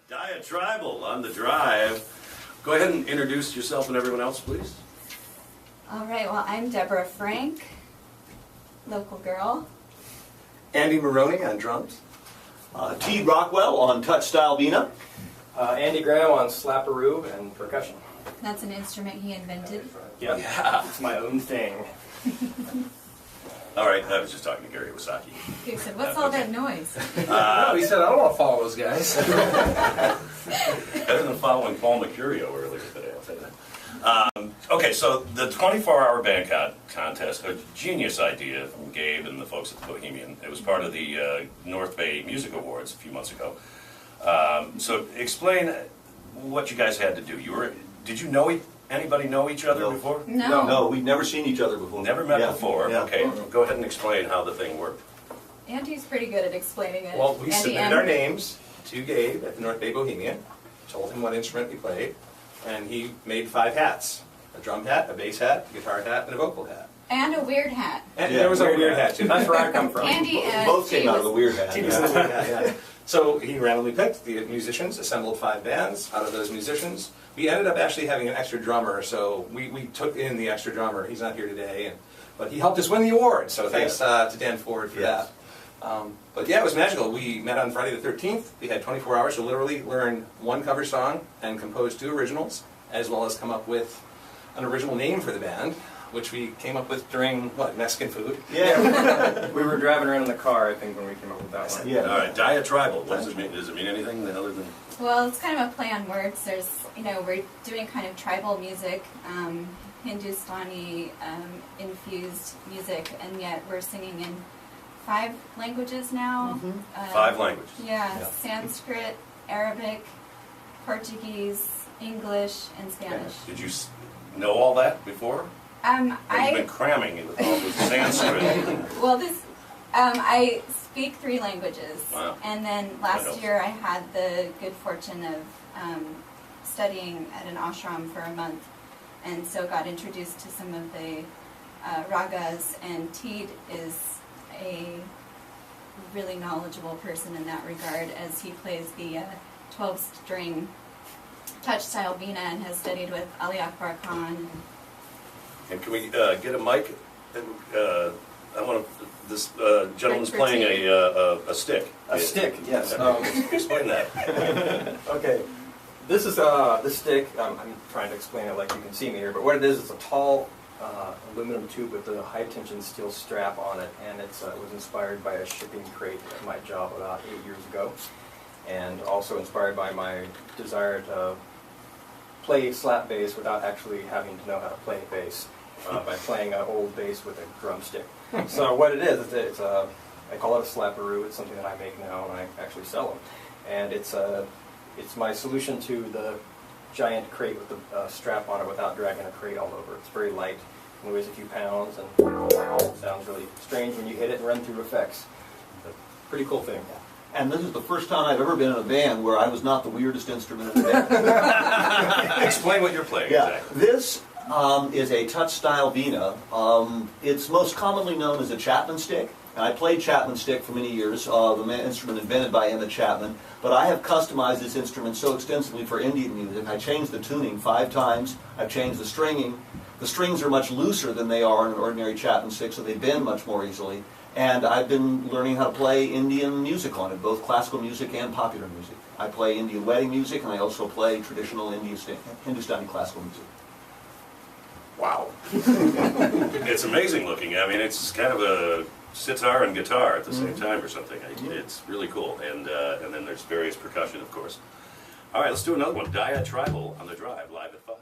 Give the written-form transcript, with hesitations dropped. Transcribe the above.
DyaTribal on the drive. Go ahead and introduce yourself and everyone else, please. All right, well, I'm Deborah Frank, local girl. Andy Maroney on drums. Rockwell on touchstyle veena. Andy Graham on Slaperoo and percussion. That's an instrument he invented. Yep. Yeah. It's my own thing. All right, I was just talking to Gary Wasaki. He said, what's all that noise? No, he said, I don't want to follow those guys. Better than following Paul Mercurio earlier today, I'll tell you that. Okay, so the 24-hour band contest, a genius idea from Gabe and the folks at the Bohemian. It was part of the North Bay Music Awards a few months ago. So explain what you guys had to do. Did you know anybody know each other before? No. No, we've never seen each other before. Never met before. Yeah. Okay, go ahead and explain how the thing worked. Andy's pretty good at explaining it. Well, we Andy submitted M. our names to Gabe at the North Bay Bohemian, told him what instrument we played, and he made 5 hats. A drum hat, a bass hat, a guitar hat, and a vocal hat. And a weird hat. And Yeah, there was a weird weird hat. hat too. That's where I come from. Andy Both came out of the weird hat. He was the weird hat, yeah. So he randomly picked the musicians, assembled 5 bands. Out of those musicians, we ended up actually having an extra drummer, so we took in the extra drummer. He's not here today, but he helped us win the award, so thanks to Dan Ford for that. But yeah, it was magical. We met on Friday the 13th. We had 24 hours to literally learn 1 cover song and compose 2 originals, as well as come up with an original name for the band, which we came up with during, Mexican food? Yeah. We were driving around in the car, I think, when we came up with that one. Yeah. All right, DyaTribal. What does it mean? Does it mean anything other than? Well, it's kind of a play on words. There's, we're doing kind of tribal music, Hindustani infused music, and yet we're singing in 5 languages now. 5 languages. Yeah, Sanskrit, Arabic, Portuguese, English, and Spanish. Did you know all that before? You've been cramming it with all this Sanskrit. Well, I speak 3 languages. Wow. And then last year I had the good fortune of studying at an ashram for a month, and so got introduced to some of the ragas, and Teed is a really knowledgeable person in that regard, as he plays the 12-string touchstyle veena and has studied with Ali Akbar Khan. And can we get a mic? I want to. This gentleman's playing a stick. A stick, yes. Explain that. Okay, this is this stick. I'm trying to explain it like you can see me here, but what it is, it's a tall aluminum tube with a high-tension steel strap on it, and it was inspired by a shipping crate at my job about 8 years ago, and also inspired by my desire to play slap bass without actually having to know how to play bass by playing an old bass with a drumstick. So what it is, I call it a Slaperoo. It's something that I make now, and I actually sell them. And it's my solution to the giant crate with the strap on it without dragging a crate all over. It's very light, and weighs a few pounds, and it sounds really strange when you hit it and run through effects. But pretty cool thing. And this is the first time I've ever been in a band where I was not the weirdest instrument in the band. Explain what you're playing exactly. This is a touch-style veena. It's most commonly known as a Chapman stick. And I played Chapman stick for many years, the instrument invented by Emmett Chapman. But I have customized this instrument so extensively for Indian music. I changed the tuning 5 times. I've changed the stringing. The strings are much looser than they are on an ordinary Chapman stick, so they bend much more easily. And I've been learning how to play Indian music on it, both classical music and popular music. I play Indian wedding music, and I also play traditional Hindustani classical music. Wow. It's amazing looking. I mean, it's kind of a sitar and guitar at the same time or something. It's really cool. And then there's various percussion, of course. All right, let's do another one. DyaTribal on the drive, live at 5.